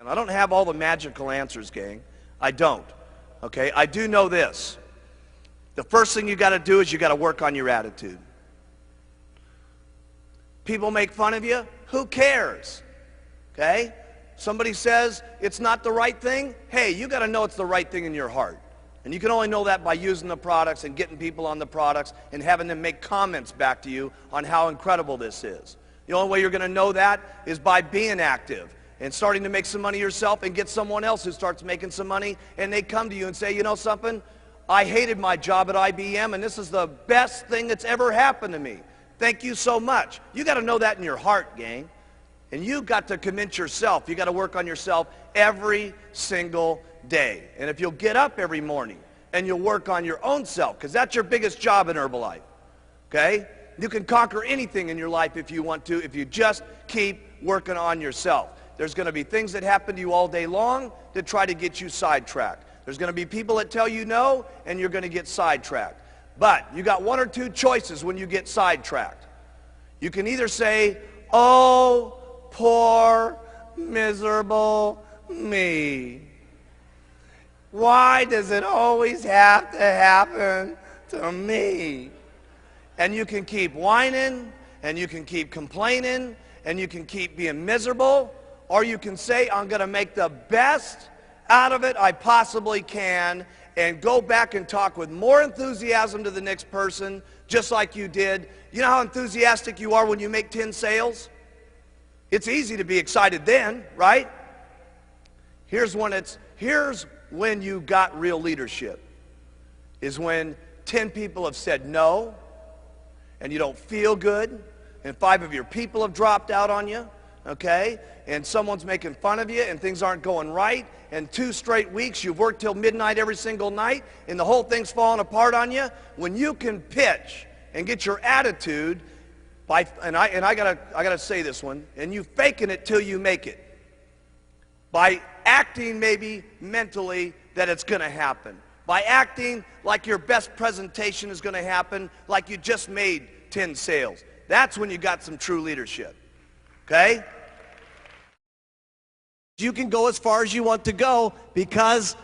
And I don't have all the magical answers, gang. I don't. Okay? I do know this. The first thing you got to do is you got to work on your attitude. People make fun of you. Who cares? Okay? Somebody says it's not the right thing. Hey, you got to know it's the right thing in your heart. And you can only know that by using the products and getting people on the products and having them make comments back to you on how incredible this is. The only way you're going to know that is by being active and starting to make some money yourself and get someone else who starts making some money, and they come to you and say, you know something? I hated my job at IBM, and this is the best thing that's ever happened to me. Thank you so much. You got to know that in your heart, gang. And you got to convince yourself. You got to work on yourself every single day. And if you'll get up every morning and you'll work on your own self, because that's your biggest job in Herbalife, okay? You can conquer anything in your life if you want to, if you just keep working on yourself. There's going to be things that happen to you all day long to try to get you sidetracked. There's going to be people that tell you no, and you're going to get sidetracked. But you got one or two choices when you get sidetracked. You can either say, oh, poor, miserable me. Why does it always have to happen to me? And you can keep whining, and you can keep complaining, and you can keep being miserable, or you can say, I'm going to make the best out of it I possibly can, and go back and talk with more enthusiasm to the next person, just like you did. You know how enthusiastic you are when you make 10 sales? It's easy to be excited then, right? Here's when you got real leadership, is when 10 people have said no, and you don't feel good, and 5 of your people have dropped out on you, okay? And someone's making fun of you, and things aren't going right, and 2 straight weeks you've worked till midnight every single night, and the whole thing's falling apart on you. When you can pitch and get your attitude, and I gotta say this one, and you faking it till you make it, by acting maybe mentally that it's going to happen, by acting like your best presentation is going to happen, like you just made 10 sales. That's when you got some true leadership. Okay? You can go as far as you want to go, because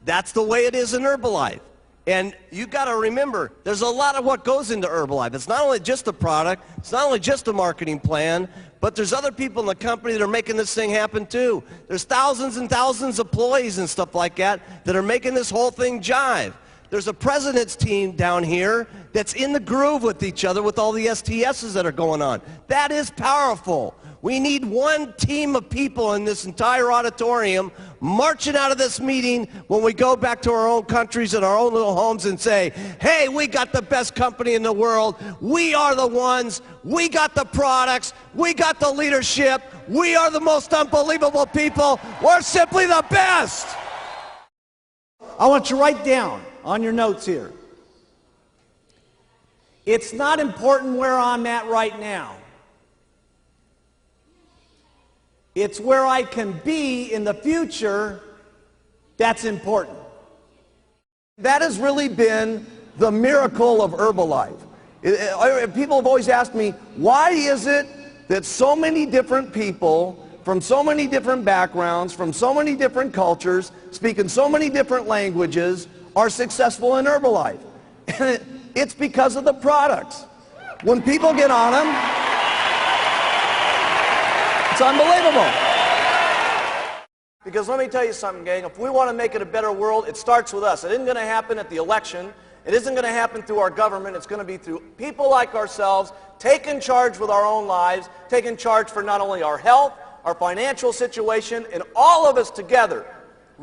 that's the way it is in Herbalife. And you got to remember, there's a lot of what goes into Herbalife. It's not only just the product, it's not only just the marketing plan, but there's other people in the company that are making this thing happen too. There's thousands and thousands of employees and stuff like that that are making this whole thing jive. There's a president's team down here that's in the groove with each other with all the STSs that are going on. That is powerful. We need one team of people in this entire auditorium marching out of this meeting when we go back to our own countries and our own little homes and say, hey, we got the best company in the world. We are the ones. We got the products. We got the leadership. We are the most unbelievable people. We're simply the best. I want you to write down on your notes here. It's not important where I'm at right now. It's where I can be in the future that's important. That has really been the miracle of Herbalife. People have always asked me, why is it that so many different people from so many different backgrounds, from so many different cultures, speaking so many different languages, are successful in Herbalife? And it's because of the products. When people get on them, it's unbelievable. Because let me tell you something, gang. If we want to make it a better world, it starts with us. It isn't going to happen at the election. It isn't going to happen through our government. It's going to be through people like ourselves taking charge with our own lives, taking charge for not only our health, our financial situation, and all of us together.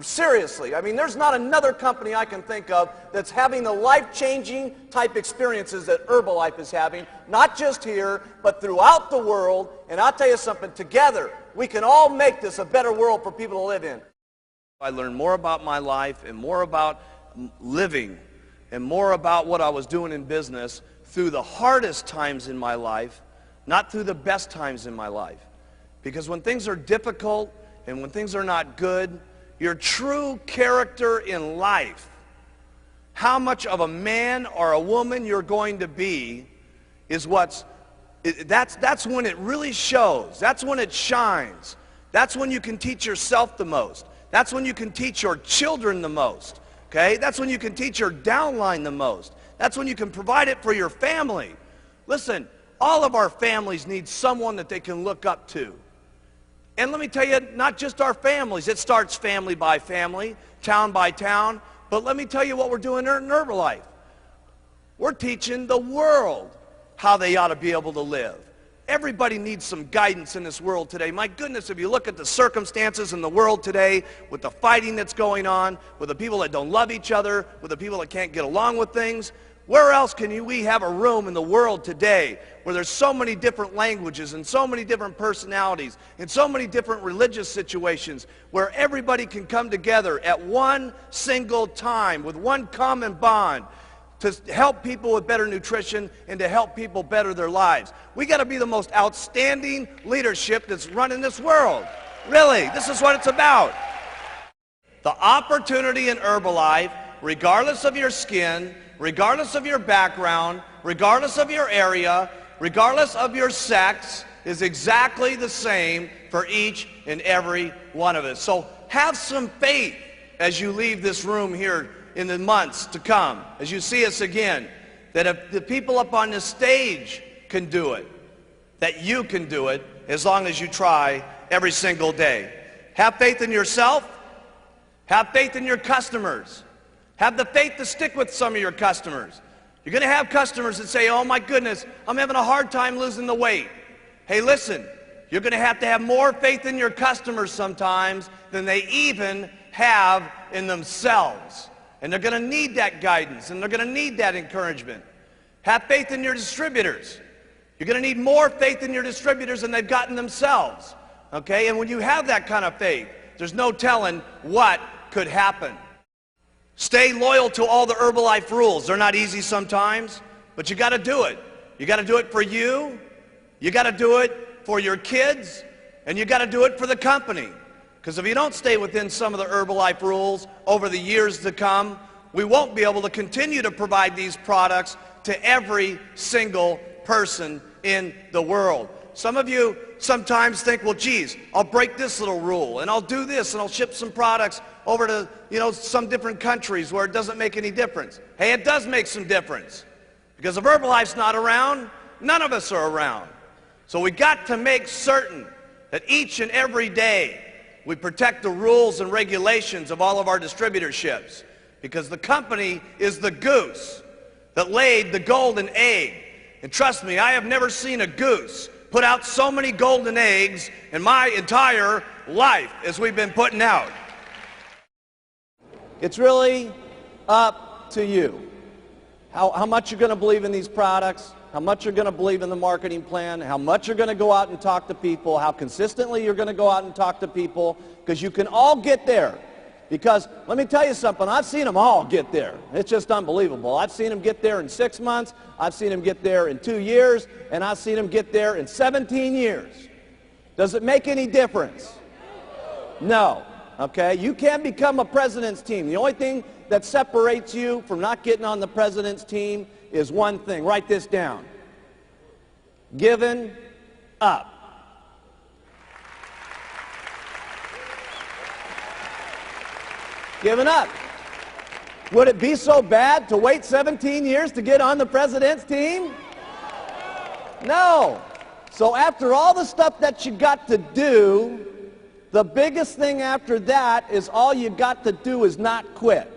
Seriously, I mean, there's not another company I can think of that's having the life-changing type experiences that Herbalife is having, not just here, but throughout the world. And I'll tell you something, together, we can all make this a better world for people to live in. I learned more about my life and more about living and more about what I was doing in business through the hardest times in my life, not through the best times in my life. Because when things are difficult and when things are not good, your true character in life, how much of a man or a woman you're going to be, is that's when it really shows. That's when it shines. That's when you can teach yourself the most. That's when you can teach your children the most. Okay? That's when you can teach your downline the most. That's when you can provide it for your family. Listen, all of our families need someone that they can look up to. And let me tell you, not just our families. It starts family by family, town by town. But let me tell you what we're doing in Herbalife. We're teaching the world how they ought to be able to live. Everybody needs some guidance in this world today. My goodness, if you look at the circumstances in the world today, with the fighting that's going on, with the people that don't love each other, with the people that can't get along with things, where else can we have a room in the world today where there's so many different languages and so many different personalities and so many different religious situations where everybody can come together at one single time with one common bond to help people with better nutrition and to help people better their lives. We got to be the most outstanding leadership that's running this world. Really, this is what it's about. The opportunity in Herbalife, regardless of your skin, regardless of your background, regardless of your area, regardless of your sex, is exactly the same for each and every one of us. So have some faith as you leave this room here in the months to come, as you see us again, that if the people up on this stage can do it, that you can do it as long as you try every single day. Have faith in yourself. Have faith in your customers. Have the faith to stick with some of your customers. You're going to have customers that say, oh my goodness, I'm having a hard time losing the weight. Hey, listen, you're going to have more faith in your customers sometimes than they even have in themselves. And they're going to need that guidance, and they're going to need that encouragement. Have faith in your distributors. You're going to need more faith in your distributors than they've gotten themselves. Okay? And when you have that kind of faith, there's no telling what could happen. Stay loyal to all the Herbalife rules. They're not easy sometimes, but you got to do it. You got to do it for you. You got to do it for your kids, and you got to do it for the company. Because if you don't stay within some of the Herbalife rules over the years to come, we won't be able to continue to provide these products to every single person in the world. Some of you sometimes think, well, geez, I'll break this little rule, and I'll do this, and I'll ship some products over to, some different countries where it doesn't make any difference. Hey, it does make some difference. Because if Herbalife's not around, none of us are around. So we got to make certain that each and every day we protect the rules and regulations of all of our distributorships, because the company is the goose that laid the golden egg. And trust me, I have never seen a goose put out so many golden eggs in my entire life as we've been putting out. It's really up to you. How much you're going to believe in these products, how much you're going to believe in the marketing plan, how much you're going to go out and talk to people, how consistently you're going to go out and talk to people, because you can all get there. Because let me tell you something, I've seen them all get there. It's just unbelievable. I've seen them get there in 6 months, I've seen them get there in 2 years, and I've seen them get there in 17 years. Does it make any difference? No. Okay? You can't become a president's team. The only thing that separates you from not getting on the president's team is one thing. Write this down. Giving up. Giving up. Would it be so bad to wait 17 years to get on the president's team? No. So after all the stuff that you got to do, the biggest thing after that is all you got to do is not quit.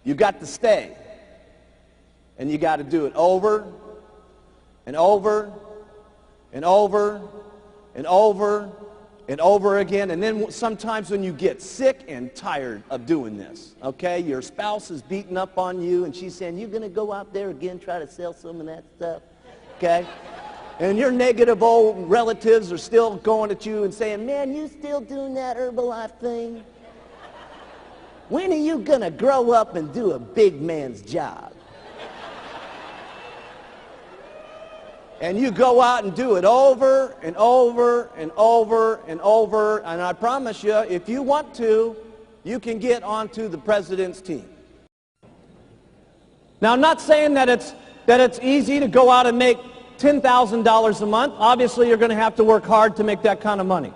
You got to stay. And you got to do it over and over and over and over and over again. And then sometimes when you get sick and tired of doing this, okay, your spouse is beating up on you and she's saying, you're going to go out there again, try to sell some of that stuff, okay? And your negative old relatives are still going at you and saying, man, you still doing that Herbalife thing? When are you going to grow up and do a big man's job? And you go out and do it over and over and over and over, and I promise you, if you want to, you can get onto the president's team. Now, I'm not saying that it's easy to go out and make $10,000 a month. Obviously, you're going to have to work hard to make that kind of money.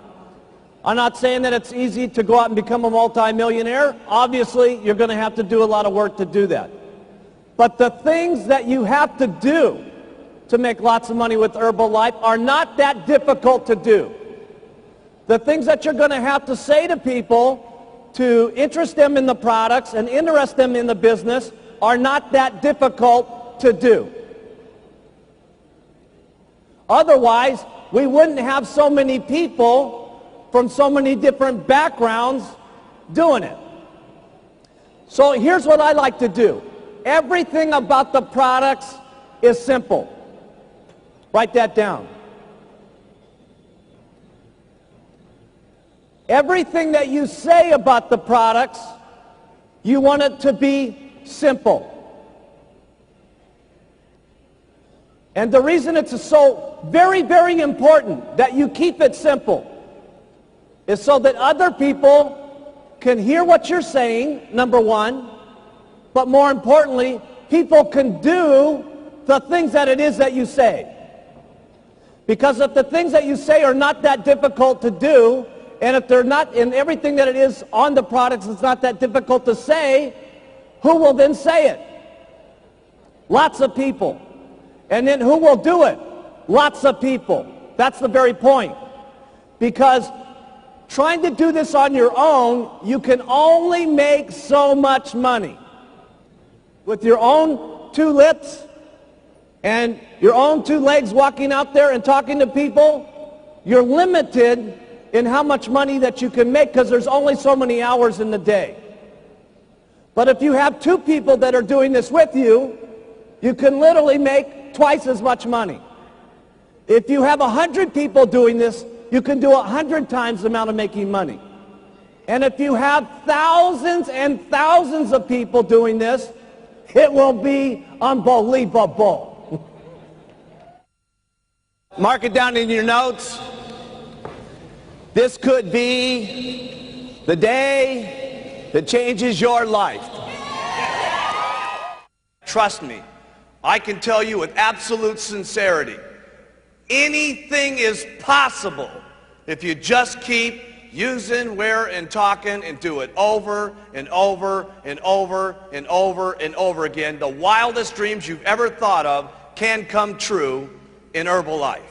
I'm not saying that it's easy to go out and become a multimillionaire. Obviously, you're going to have to do a lot of work to do that. But the things that you have to do to make lots of money with Herbalife are not that difficult to do. The things that you're going to have to say to people to interest them in the products and interest them in the business are not that difficult to do. Otherwise, we wouldn't have so many people from so many different backgrounds doing it. So here's what I like to do. Everything about the products is simple. Write that down. Everything that you say about the products, you want it to be simple. And the reason it's so very, very important that you keep it simple is so that other people can hear what you're saying, number one, but more importantly, people can do the things that it is that you say. Because if the things that you say are not that difficult to do, and if they're not, and everything that it is on the products is not that difficult to say, who will then say it? Lots of people. And then who will do it? Lots of people. That's the very point. Because trying to do this on your own, you can only make so much money. With your own two lips and your own two legs walking out there and talking to people, you're limited in how much money that you can make because there's only so many hours in the day. But if you have two people that are doing this with you, you can literally make twice as much money. If you have 100 people doing this, you can do 100 times the amount of making money. And if you have thousands and thousands of people doing this, it will be unbelievable. Mark it down in your notes. This could be the day that changes your life. Trust me, I can tell you with absolute sincerity, anything is possible if you just keep using, wear, and talking and do it over and over and over and over and over again. The wildest dreams you've ever thought of can come true in Herbalife.